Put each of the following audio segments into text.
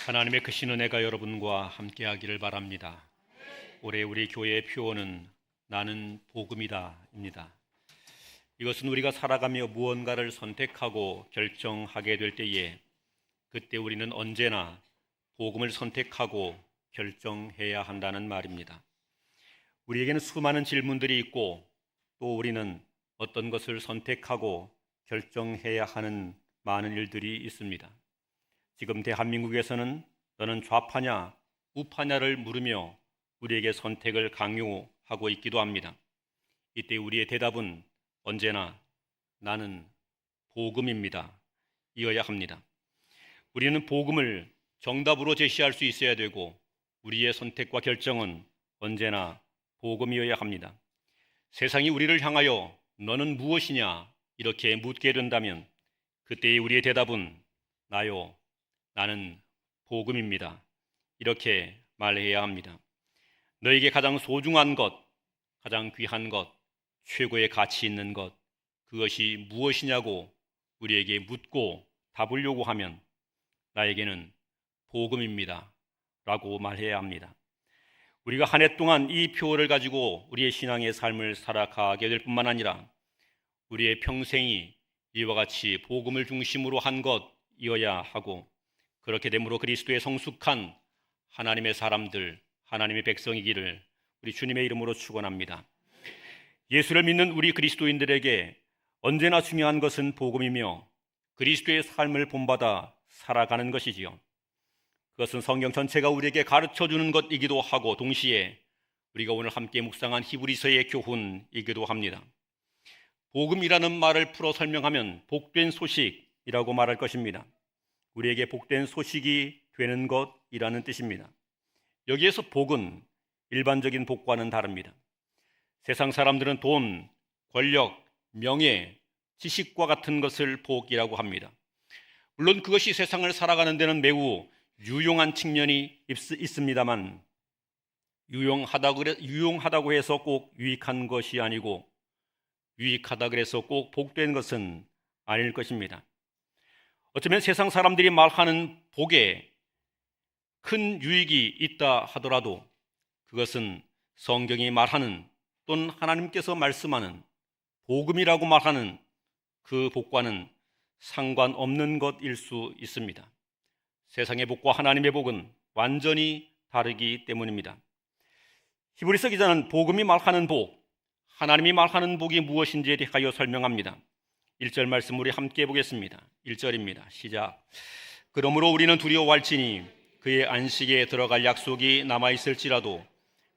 하나님의 크신 은혜가 여러분과 함께하기를 바랍니다. 올해 우리 교회의 표어는 나는 복음이다입니다. 이것은 우리가 살아가며 무언가를 선택하고 결정하게 될 때에 그때 우리는 언제나 복음을 선택하고 결정해야 한다는 말입니다. 우리에게는 수많은 질문들이 있고 또 우리는 어떤 것을 선택하고 결정해야 하는 많은 일들이 있습니다. 지금 대한민국에서는 너는 좌파냐 우파냐를 물으며 우리에게 선택을 강요하고 있기도 합니다. 이때 우리의 대답은 언제나 나는 복음입니다 이어야 합니다. 우리는 복음을 정답으로 제시할 수 있어야 되고 우리의 선택과 결정은 언제나 복음이어야 합니다. 세상이 우리를 향하여 너는 무엇이냐 이렇게 묻게 된다면 그때의 우리의 대답은 나는 복음입니다 이렇게 말해야 합니다. 너에게 가장 소중한 것, 가장 귀한 것, 최고의 가치 있는 것, 그것이 무엇이냐고 우리에게 묻고 답으려고 하면 나에게는 복음입니다 라고 말해야 합니다. 우리가 한 해 동안 이 표어를 가지고 우리의 신앙의 삶을 살아가게 될 뿐만 아니라 우리의 평생이 이와 같이 복음을 중심으로 한 것이어야 하고 그렇게 되므로 그리스도의 성숙한 하나님의 사람들, 하나님의 백성이기를 우리 주님의 이름으로 축원합니다. 예수를 믿는 우리 그리스도인들에게 언제나 중요한 것은 복음이며 그리스도의 삶을 본받아 살아가는 것이지요. 그것은 성경 전체가 우리에게 가르쳐주는 것이기도 하고 동시에 우리가 오늘 함께 묵상한 히브리서의 교훈이기도 합니다. 복음이라는 말을 풀어 설명하면 복된 소식이라고 말할 것입니다. 우리에게 복된 소식이 되는 것이라는 뜻입니다. 여기에서 복은 일반적인 복과는 다릅니다. 세상 사람들은 돈, 권력, 명예, 지식과 같은 것을 복이라고 합니다. 물론 그것이 세상을 살아가는 데는 매우 유용한 측면이 있습니다만 유용하다고 해서 꼭 유익한 것이 아니고 유익하다 그래서 꼭 복된 것은 아닐 것입니다. 어쩌면 세상 사람들이 말하는 복에 큰 유익이 있다 하더라도 그것은 성경이 말하는 또는 하나님께서 말씀하는 복음이라고 말하는 그 복과는 상관없는 것일 수 있습니다. 세상의 복과 하나님의 복은 완전히 다르기 때문입니다. 히브리서 기자는 복음이 말하는 복, 하나님이 말하는 복이 무엇인지에 대하여 설명합니다. 1절 말씀 우리 함께 보겠습니다. 1절입니다. 시작. 그러므로 우리는 두려워할지니 그의 안식에 들어갈 약속이 남아있을지라도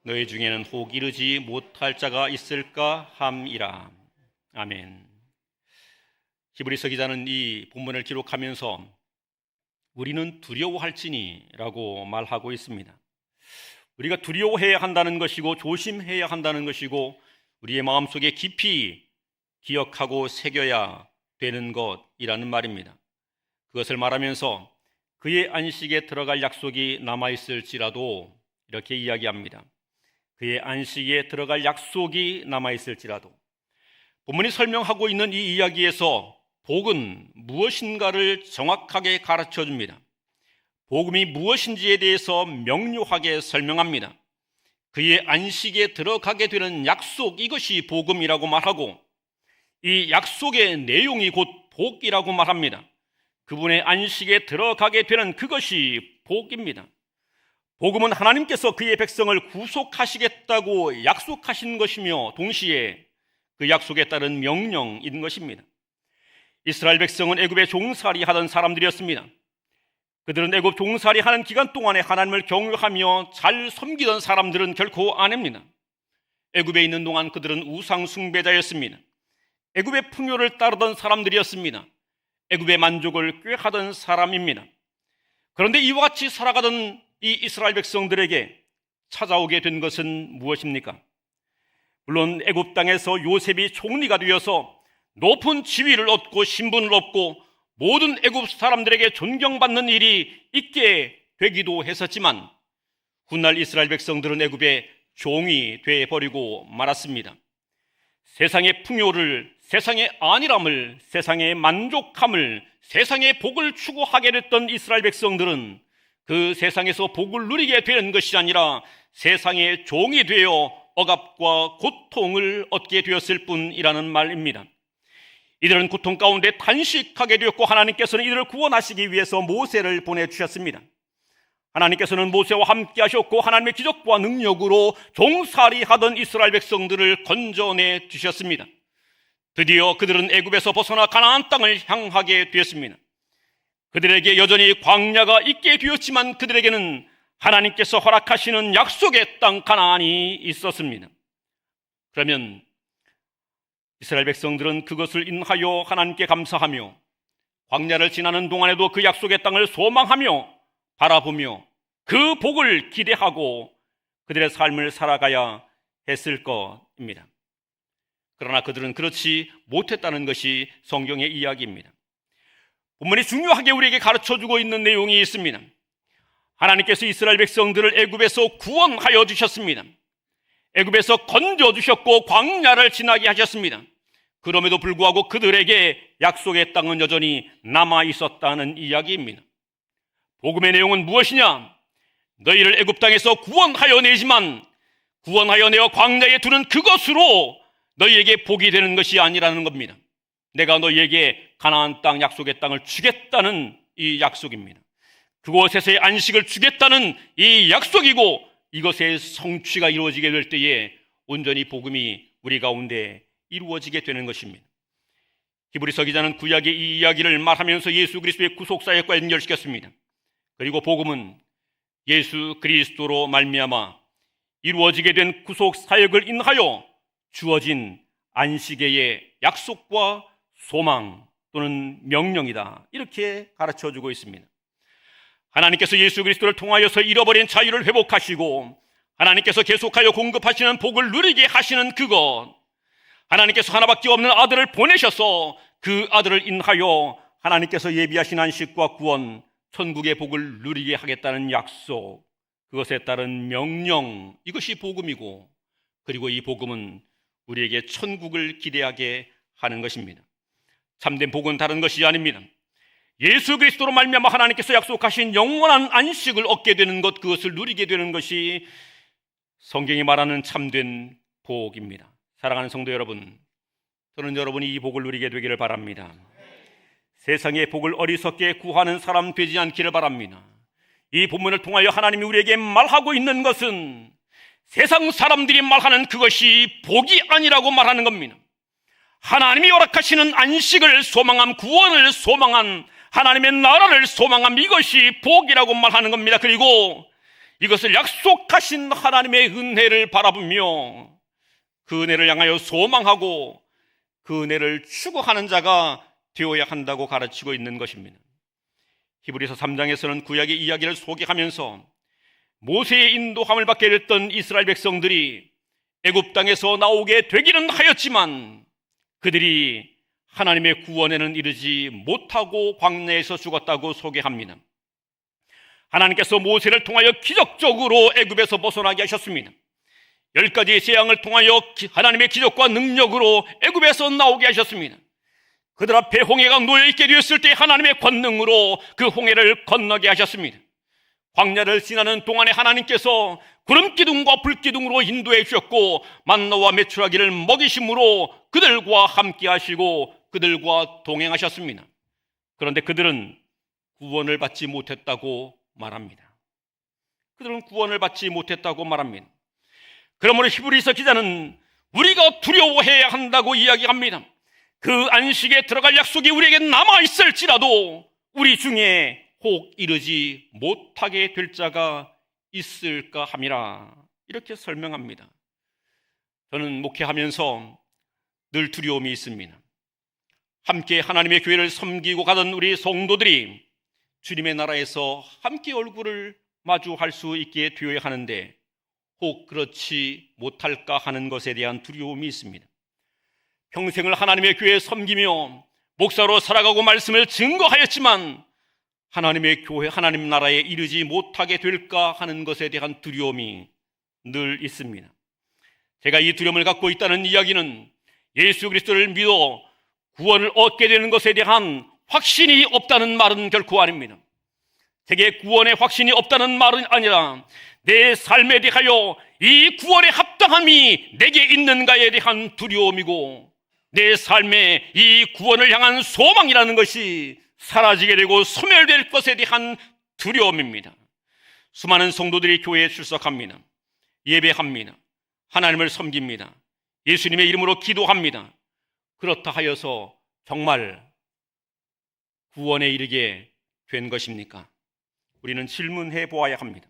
너희 중에는 혹 이르지 못할 자가 있을까 함이라. 아멘. 히브리서 기자는 이 본문을 기록하면서 우리는 두려워할지니 라고 말하고 있습니다. 우리가 두려워해야 한다는 것이고 조심해야 한다는 것이고 우리의 마음속에 깊이 기억하고 새겨야 되는 것이라는 말입니다. 그것을 말하면서 그의 안식에 들어갈 약속이 남아있을지라도 이렇게 이야기합니다. 그의 안식에 들어갈 약속이 남아있을지라도. 본문이 설명하고 있는 이 이야기에서 복은 무엇인가를 정확하게 가르쳐 줍니다. 복음이 무엇인지에 대해서 명료하게 설명합니다. 그의 안식에 들어가게 되는 약속, 이것이 복음이라고 말하고 이 약속의 내용이 곧 복이라고 말합니다. 그분의 안식에 들어가게 되는 그것이 복입니다. 복음은 하나님께서 그의 백성을 구속하시겠다고 약속하신 것이며 동시에 그 약속에 따른 명령인 것입니다. 이스라엘 백성은 애굽에 종살이 하던 사람들이었습니다. 그들은 애굽 종살이 하는 기간 동안에 하나님을 경외하며 잘 섬기던 사람들은 결코 아닙니다. 애굽에 있는 동안 그들은 우상 숭배자였습니다. 애굽의 풍요를 따르던 사람들이었습니다. 애굽의 만족을 꾀하던 사람입니다. 그런데 이와 같이 살아가던 이 이스라엘 백성들에게 찾아오게 된 것은 무엇입니까? 물론 애굽 땅에서 요셉이 총리가 되어서 높은 지위를 얻고 신분을 얻고 모든 애굽 사람들에게 존경받는 일이 있게 되기도 했었지만 훗날 이스라엘 백성들은 애굽의 종이 되어버리고 말았습니다. 세상의 풍요를, 세상의 안일함을, 세상의 만족함을, 세상의 복을 추구하게 됐던 이스라엘 백성들은 그 세상에서 복을 누리게 되는 것이 아니라 세상의 종이 되어 억압과 고통을 얻게 되었을 뿐이라는 말입니다. 이들은 고통 가운데 탄식하게 되었고 하나님께서는 이들을 구원하시기 위해서 모세를 보내주셨습니다. 하나님께서는 모세와 함께 하셨고 하나님의 기적과 능력으로 종살이하던 이스라엘 백성들을 건져내 주셨습니다. 드디어 그들은 애굽에서 벗어나 가나안 땅을 향하게 되었습니다. 그들에게 여전히 광야가 있게 되었지만 그들에게는 하나님께서 허락하시는 약속의 땅 가나안이 있었습니다. 그러면 이스라엘 백성들은 그것을 인하여 하나님께 감사하며 광야를 지나는 동안에도 그 약속의 땅을 소망하며 바라보며 그 복을 기대하고 그들의 삶을 살아가야 했을 것입니다. 그러나 그들은 그렇지 못했다는 것이 성경의 이야기입니다. 본문이 중요하게 우리에게 가르쳐주고 있는 내용이 있습니다. 하나님께서 이스라엘 백성들을 애굽에서 구원하여 주셨습니다. 애굽에서 건져주셨고 광야를 지나게 하셨습니다. 그럼에도 불구하고 그들에게 약속의 땅은 여전히 남아 있었다는 이야기입니다. 복음의 내용은 무엇이냐? 너희를 애굽 땅에서 구원하여 내지만 구원하여 내어 광야에 두는 그것으로 너희에게 복이 되는 것이 아니라는 겁니다. 내가 너희에게 가나안 땅 약속의 땅을 주겠다는 이 약속입니다. 그곳에서의 안식을 주겠다는 이 약속이고 이것의 성취가 이루어지게 될 때에 온전히 복음이 우리 가운데 이루어지게 되는 것입니다. 히브리서 기자는 구약의 이 이야기를 말하면서 예수 그리스도의 구속사역과 연결시켰습니다. 그리고 복음은 예수 그리스도로 말미암아 이루어지게 된 구속사역을 인하여 주어진 안식의 약속과 소망 또는 명령이다, 이렇게 가르쳐주고 있습니다. 하나님께서 예수 그리스도를 통하여서 잃어버린 자유를 회복하시고 하나님께서 계속하여 공급하시는 복을 누리게 하시는 그것, 하나님께서 하나밖에 없는 아들을 보내셔서 그 아들을 인하여 하나님께서 예비하신 안식과 구원, 천국의 복을 누리게 하겠다는 약속, 그것에 따른 명령, 이것이 복음이고 그리고 이 복음은 우리에게 천국을 기대하게 하는 것입니다. 참된 복은 다른 것이 아닙니다. 예수 그리스도로 말미암아 하나님께서 약속하신 영원한 안식을 얻게 되는 것, 그것을 누리게 되는 것이 성경이 말하는 참된 복입니다. 사랑하는 성도 여러분, 저는 여러분이 이 복을 누리게 되기를 바랍니다. 세상의 복을 어리석게 구하는 사람 되지 않기를 바랍니다. 이 본문을 통하여 하나님이 우리에게 말하고 있는 것은 세상 사람들이 말하는 그것이 복이 아니라고 말하는 겁니다. 하나님이 허락하시는 안식을 소망함, 구원을 소망함, 하나님의 나라를 소망함, 이것이 복이라고 말하는 겁니다. 그리고 이것을 약속하신 하나님의 은혜를 바라보며 그 은혜를 향하여 소망하고 그 은혜를 추구하는 자가 되어야 한다고 가르치고 있는 것입니다. 히브리서 3장에서는 구약의 이야기를 소개하면서 모세의 인도함을 받게 됐던 이스라엘 백성들이 애굽 땅에서 나오게 되기는 하였지만 그들이 하나님의 구원에는 이르지 못하고 광야에서 죽었다고 소개합니다. 하나님께서 모세를 통하여 기적적으로 애굽에서 벗어나게 하셨습니다. 10가지의 재앙을 통하여 하나님의 기적과 능력으로 애굽에서 나오게 하셨습니다. 그들 앞에 홍해가 놓여있게 되었을 때 하나님의 권능으로 그 홍해를 건너게 하셨습니다. 광야를 지나는 동안에 하나님께서 구름기둥과 불기둥으로 인도해 주셨고 만나와 메추라기를 먹이심으로 그들과 함께 하시고 그들과 동행하셨습니다. 그런데 그들은 구원을 받지 못했다고 말합니다. 그들은 구원을 받지 못했다고 말합니다. 그러므로 히브리서 기자는 우리가 두려워해야 한다고 이야기합니다. 그 안식에 들어갈 약속이 우리에게 남아있을지라도 우리 중에 혹 이르지 못하게 될 자가 있을까 함이라, 이렇게 설명합니다. 저는 목회하면서 늘 두려움이 있습니다. 함께 하나님의 교회를 섬기고 가던 우리 성도들이 주님의 나라에서 함께 얼굴을 마주할 수 있게 되어야 하는데 혹 그렇지 못할까 하는 것에 대한 두려움이 있습니다. 평생을 하나님의 교회에 섬기며 목사로 살아가고 말씀을 증거하였지만 하나님의 교회, 하나님 나라에 이르지 못하게 될까 하는 것에 대한 두려움이 늘 있습니다. 제가 이 두려움을 갖고 있다는 이야기는 예수 그리스도를 믿어 구원을 얻게 되는 것에 대한 확신이 없다는 말은 결코 아닙니다. 제게 구원의 확신이 없다는 말은 아니라 내 삶에 대하여 이 구원의 합당함이 내게 있는가에 대한 두려움이고, 내 삶에 이 구원을 향한 소망이라는 것이 사라지게 되고 소멸될 것에 대한 두려움입니다. 수많은 성도들이 교회에 출석합니다. 예배합니다. 하나님을 섬깁니다. 예수님의 이름으로 기도합니다. 그렇다 하여서 정말 구원에 이르게 된 것입니까? 우리는 질문해 보아야 합니다.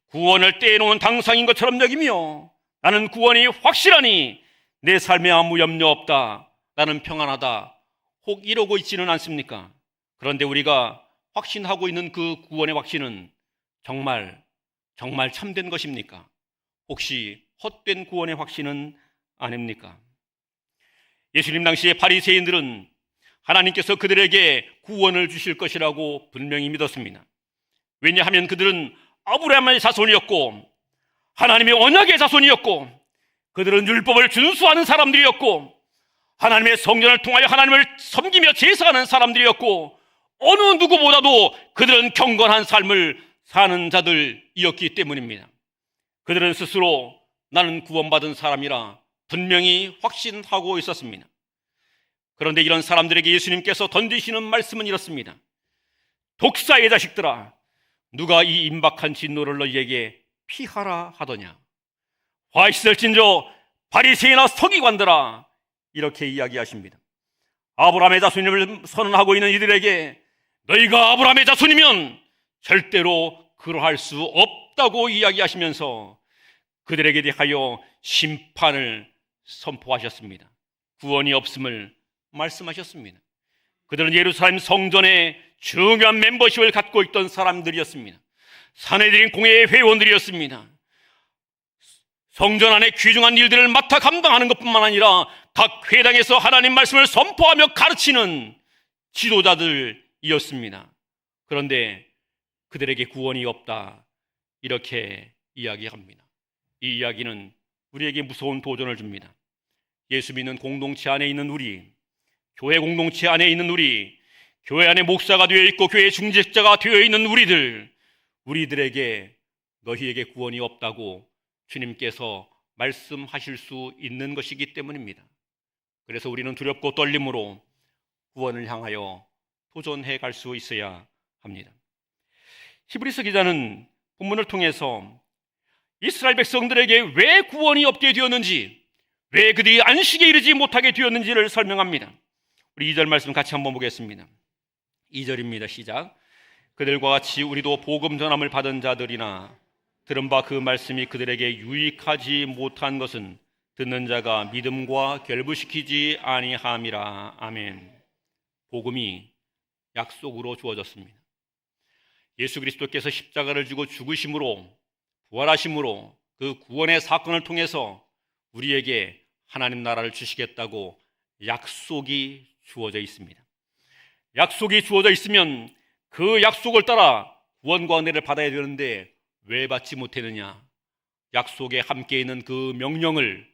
구원을 떼놓은 당상인 것처럼 여기며 나는 구원이 확실하니 내 삶에 아무 염려 없다, 나는 평안하다, 혹 이러고 있지는 않습니까? 그런데 우리가 확신하고 있는 그 구원의 확신은 정말 참된 것입니까? 혹시 헛된 구원의 확신은 아닙니까? 예수님 당시에 바리새인들은 하나님께서 그들에게 구원을 주실 것이라고 분명히 믿었습니다. 왜냐하면 그들은 아브라함의 자손이었고 하나님의 언약의 자손이었고 그들은 율법을 준수하는 사람들이었고 하나님의 성전을 통하여 하나님을 섬기며 제사하는 사람들이었고 어느 누구보다도 그들은 경건한 삶을 사는 자들이었기 때문입니다. 그들은 스스로 나는 구원받은 사람이라 분명히 확신하고 있었습니다. 그런데 이런 사람들에게 예수님께서 던지시는 말씀은 이렇습니다. 독사의 자식들아, 누가 이 임박한 진노를 너희에게 피하라 하더냐? 화 있을진저 바리새인아 서기관들아, 이렇게 이야기하십니다. 아브라함의 자손임을 선언하고 있는 이들에게 너희가 아브라함의 자손이면 절대로 그러할 수 없다고 이야기하시면서 그들에게 대하여 심판을 선포하셨습니다. 구원이 없음을 말씀하셨습니다. 그들은 예루살렘 성전의 중요한 멤버십을 갖고 있던 사람들이었습니다. 산헤드린 공회의 회원들이었습니다. 성전 안에 귀중한 일들을 맡아 감당하는 것뿐만 아니라 각 회당에서 하나님 말씀을 선포하며 가르치는 지도자들이었습니다. 그런데 그들에게 구원이 없다, 이렇게 이야기합니다. 이 이야기는 우리에게 무서운 도전을 줍니다. 예수 믿는 공동체 안에 있는 우리, 교회 공동체 안에 있는 우리, 교회 안에 목사가 되어 있고 교회 중직자가 되어 있는 우리들에게 너희에게 구원이 없다고 주님께서 말씀하실 수 있는 것이기 때문입니다. 그래서 우리는 두렵고 떨림으로 구원을 향하여 도전해 갈 수 있어야 합니다. 히브리서 기자는 본문을 통해서 이스라엘 백성들에게 왜 구원이 없게 되었는지, 왜 그들이 안식에 이르지 못하게 되었는지를 설명합니다. 우리 2절 말씀 같이 한번 보겠습니다. 2절입니다. 시작. 그들과 같이 우리도 복음 전함을 받은 자들이나 들은 바 그 말씀이 그들에게 유익하지 못한 것은 듣는 자가 믿음과 결부시키지 아니함이라. 아멘. 복음이 약속으로 주어졌습니다. 예수 그리스도께서 십자가를 지고 죽으심으로, 부활하심으로 그 구원의 사건을 통해서 우리에게 하나님 나라를 주시겠다고 약속이 주어져 있습니다. 약속이 주어져 있으면 그 약속을 따라 구원과 은혜를 받아야 되는데 왜 받지 못했느냐? 약속에 함께 있는 그 명령을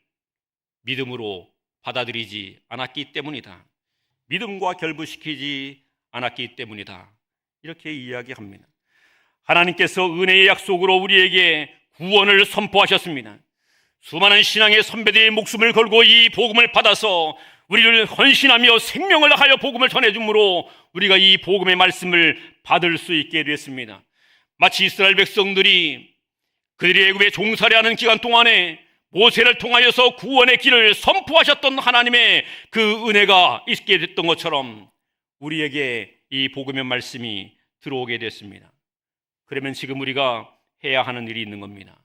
믿음으로 받아들이지 않았기 때문이다. 믿음과 결부시키지 않았기 때문이다. 이렇게 이야기합니다. 하나님께서 은혜의 약속으로 우리에게 구원을 선포하셨습니다. 수많은 신앙의 선배들의 목숨을 걸고 이 복음을 받아서 우리를 헌신하며 생명을 다하여 복음을 전해주므로 우리가 이 복음의 말씀을 받을 수 있게 됐습니다. 마치 이스라엘 백성들이 그들이 애굽에 종살이하는 기간 동안에 모세를 통하여서 구원의 길을 선포하셨던 하나님의 그 은혜가 있게 됐던 것처럼 우리에게 이 복음의 말씀이 들어오게 됐습니다. 그러면 지금 우리가 해야 하는 일이 있는 겁니다.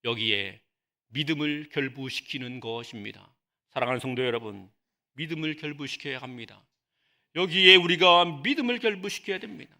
여기에 믿음을 결부시키는 것입니다. 사랑하는 성도 여러분, 믿음을 결부시켜야 합니다. 여기에 우리가 믿음을 결부시켜야 됩니다.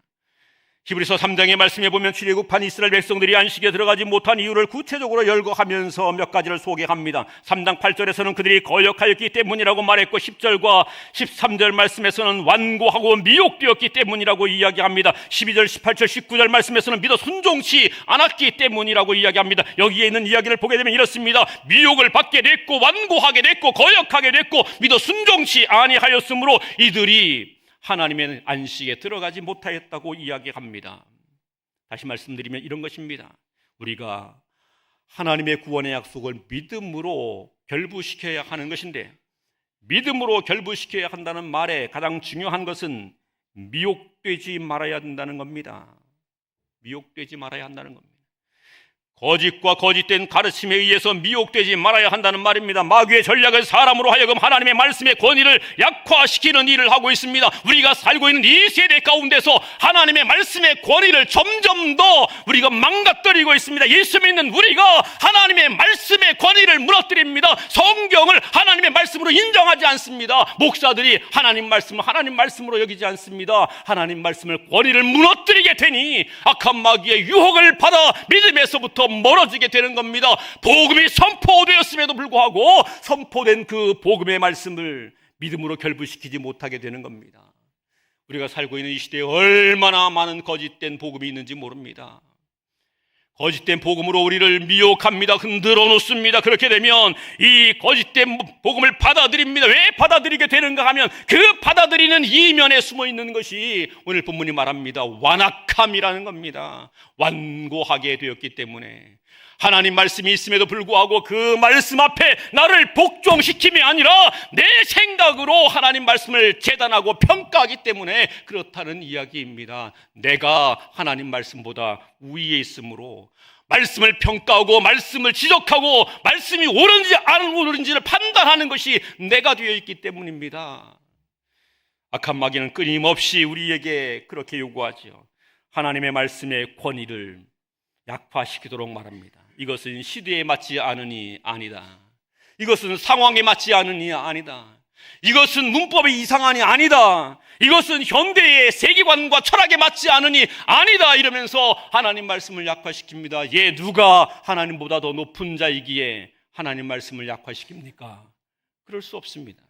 히브리서 3장의 말씀에 보면 출애굽한 이스라엘 백성들이 안식에 들어가지 못한 이유를 구체적으로 열거하면서 몇 가지를 소개합니다. 3장 8절에서는 그들이 거역하였기 때문이라고 말했고 10절과 13절 말씀에서는 완고하고 미혹되었기 때문이라고 이야기합니다. 12절, 18절, 19절 말씀에서는 믿어 순종치 않았기 때문이라고 이야기합니다. 여기에 있는 이야기를 보게 되면 이렇습니다. 미혹을 받게 됐고 완고하게 됐고 거역하게 됐고 믿어 순종치 아니하였으므로 이들이 하나님의 안식에 들어가지 못하였다고 이야기합니다. 다시 말씀드리면 이런 것입니다. 우리가 하나님의 구원의 약속을 믿음으로 결부시켜야 하는 것인데, 믿음으로 결부시켜야 한다는 말에 가장 중요한 것은 미혹되지 말아야 한다는 겁니다. 미혹되지 말아야 한다는 겁니다. 거짓과 거짓된 가르침에 의해서 미혹되지 말아야 한다는 말입니다. 마귀의 전략은 사람으로 하여금 하나님의 말씀의 권위를 약화시키는 일을 하고 있습니다. 우리가 살고 있는 이 세대 가운데서 하나님의 말씀의 권위를 점점 더 우리가 망가뜨리고 있습니다. 예수 믿는 우리가 하나님의 말씀의 권위를 무너뜨립니다. 성경을 하나님의 말씀으로 인정하지 않습니다. 목사들이 하나님 말씀을 하나님 말씀으로 여기지 않습니다. 하나님 말씀을 권위를 무너뜨리게 되니 악한 마귀의 유혹을 받아 믿음에서부터 멀어지게 되는 겁니다. 복음이 선포되었음에도 불구하고 선포된 그 복음의 말씀을 믿음으로 결부시키지 못하게 되는 겁니다. 우리가 살고 있는 이 시대에 얼마나 많은 거짓된 복음이 있는지 모릅니다. 거짓된 복음으로 우리를 미혹합니다. 흔들어 놓습니다. 그렇게 되면 이 거짓된 복음을 받아들입니다. 왜 받아들이게 되는가 하면 그 받아들이는 이면에 숨어 있는 것이 오늘 본문이 말합니다. 완악함이라는 겁니다. 완고하게 되었기 때문에 하나님 말씀이 있음에도 불구하고 그 말씀 앞에 나를 복종시킴이 아니라 내 생각으로 하나님 말씀을 재단하고 평가하기 때문에 그렇다는 이야기입니다. 내가 하나님 말씀보다 위에 있으므로 말씀을 평가하고 말씀을 지적하고 말씀이 옳은지 안 옳은지를 판단하는 것이 내가 되어 있기 때문입니다. 악한 마귀는 끊임없이 우리에게 그렇게 요구하죠. 하나님의 말씀의 권위를 약화시키도록 말합니다. 이것은 시대에 맞지 않으니 아니다. 이것은 상황에 맞지 않으니 아니다. 이것은 문법이 이상하니 아니다. 이것은 현대의 세계관과 철학에 맞지 않으니 아니다. 이러면서 하나님 말씀을 약화시킵니다. 예, 누가 하나님보다 더 높은 자이기에 하나님 말씀을 약화시킵니까? 그럴 수 없습니다.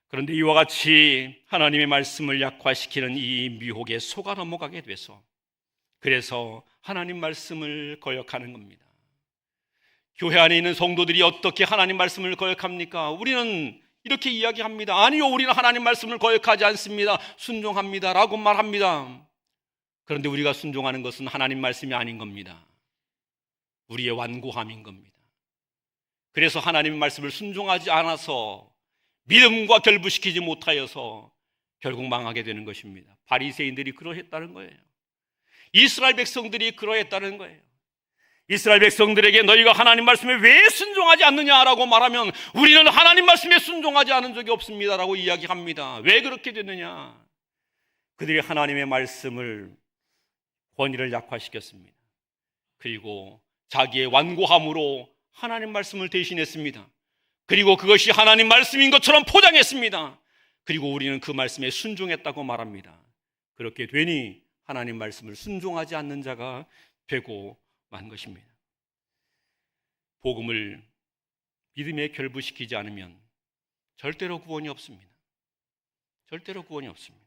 그런데 이와 같이 하나님의 말씀을 약화시키는 이 미혹에 속아 넘어가게 돼서 그래서 하나님 말씀을 거역하는 겁니다. 교회 안에 있는 성도들이 어떻게 하나님 말씀을 거역합니까? 우리는 이렇게 이야기합니다. 아니요, 우리는 하나님 말씀을 거역하지 않습니다. 순종합니다 라고 말합니다. 그런데 우리가 순종하는 것은 하나님 말씀이 아닌 겁니다. 우리의 완고함인 겁니다. 그래서 하나님 말씀을 순종하지 않아서 믿음과 결부시키지 못하여서 결국 망하게 되는 것입니다. 바리새인들이 그러했다는 거예요. 이스라엘 백성들이 그러했다는 거예요. 이스라엘 백성들에게 너희가 하나님 말씀에 왜 순종하지 않느냐라고 말하면 우리는 하나님 말씀에 순종하지 않은 적이 없습니다라고 이야기합니다. 왜 그렇게 됐느냐? 그들이 하나님의 말씀을 권위를 약화시켰습니다. 그리고 자기의 완고함으로 하나님 말씀을 대신했습니다. 그리고 그것이 하나님 말씀인 것처럼 포장했습니다. 그리고 우리는 그 말씀에 순종했다고 말합니다. 그렇게 되니 하나님 말씀을 순종하지 않는 자가 되고 만 것입니다. 복음을 믿음에 결부시키지 않으면 절대로 구원이 없습니다. 절대로 구원이 없습니다.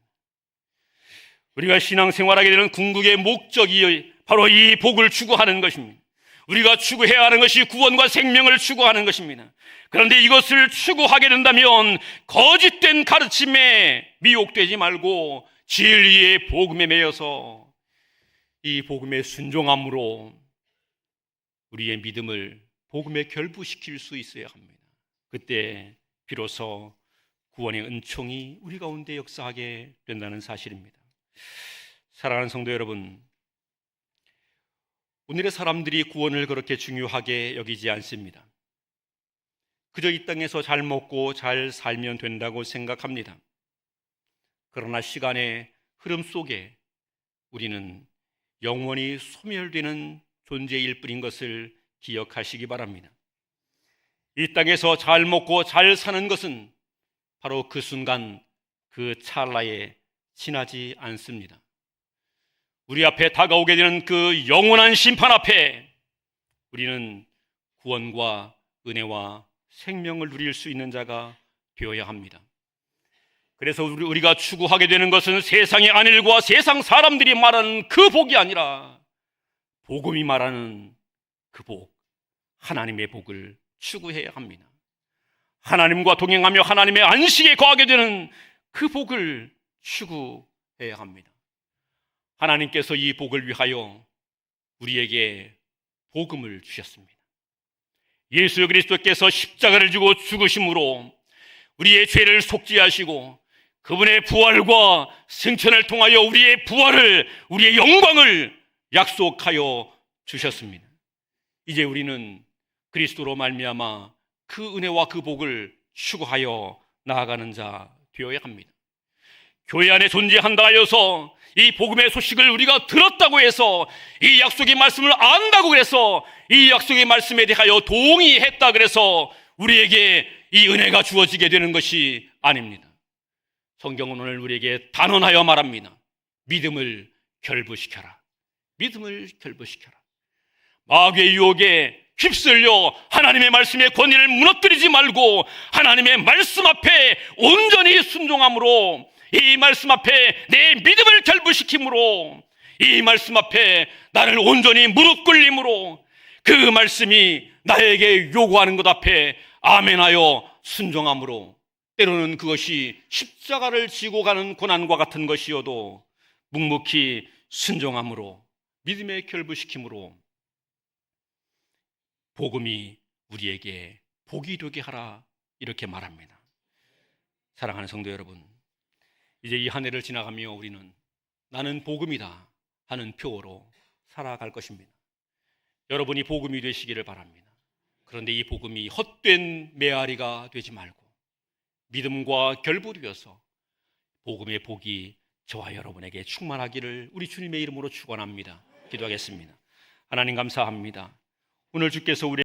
우리가 신앙생활하게 되는 궁극의 목적이 바로 이 복을 추구하는 것입니다. 우리가 추구해야 하는 것이 구원과 생명을 추구하는 것입니다. 그런데 이것을 추구하게 된다면 거짓된 가르침에 미혹되지 말고 진리의 복음에 매여서 이 복음의 순종함으로 우리의 믿음을 복음에 결부시킬 수 있어야 합니다. 그때 비로소 구원의 은총이 우리 가운데 역사하게 된다는 사실입니다. 사랑하는 성도 여러분, 오늘의 사람들이 구원을 그렇게 중요하게 여기지 않습니다. 그저 이 땅에서 잘 먹고 잘 살면 된다고 생각합니다. 그러나 시간의 흐름 속에 우리는 영원히 소멸되는 존재일 뿐인 것을 기억하시기 바랍니다. 이 땅에서 잘 먹고 잘 사는 것은 바로 그 순간 그 찰나에 지나지 않습니다. 우리 앞에 다가오게 되는 그 영원한 심판 앞에 우리는 구원과 은혜와 생명을 누릴 수 있는 자가 되어야 합니다. 그래서 우리가 추구하게 되는 것은 세상의 안일과 세상 사람들이 말하는 그 복이 아니라 복음이 말하는 그 복, 하나님의 복을 추구해야 합니다. 하나님과 동행하며 하나님의 안식에 거하게 되는 그 복을 추구해야 합니다. 하나님께서 이 복을 위하여 우리에게 복음을 주셨습니다. 예수 그리스도께서 십자가를 지고 죽으심으로 우리의 죄를 속죄하시고 그분의 부활과 승천을 통하여 우리의 부활을, 우리의 영광을 약속하여 주셨습니다. 이제 우리는 그리스도로 말미암아 그 은혜와 그 복을 추구하여 나아가는 자 되어야 합니다. 교회 안에 존재한다 하여서 이 복음의 소식을 우리가 들었다고 해서, 이 약속의 말씀을 안다고 해서, 이 약속의 말씀에 대하여 동의했다 그래서 우리에게 이 은혜가 주어지게 되는 것이 아닙니다. 성경은 오늘 우리에게 단언하여 말합니다. 믿음을 결부시켜라. 믿음을 결부시켜라. 마귀의 유혹에 휩쓸려 하나님의 말씀의 권위를 무너뜨리지 말고 하나님의 말씀 앞에 온전히 순종함으로, 이 말씀 앞에 내 믿음을 결부시킴으로, 이 말씀 앞에 나를 온전히 무릎 꿇림으로, 그 말씀이 나에게 요구하는 것 앞에 아멘하여 순종함으로, 때로는 그것이 십자가를 지고 가는 고난과 같은 것이어도 묵묵히 순종함으로, 믿음의 결부시킴으로 복음이 우리에게 복이 되게 하라, 이렇게 말합니다. 사랑하는 성도 여러분, 이제 이 한 해를 지나가며 우리는 나는 복음이다 하는 표어로 살아갈 것입니다. 여러분이 복음이 되시기를 바랍니다. 그런데 이 복음이 헛된 메아리가 되지 말고 믿음과 결부되어서 복음의 복이 저와 여러분에게 충만하기를 우리 주님의 이름으로 축원합니다. 기도하겠습니다. 하나님 감사합니다. 오늘 주께서 우리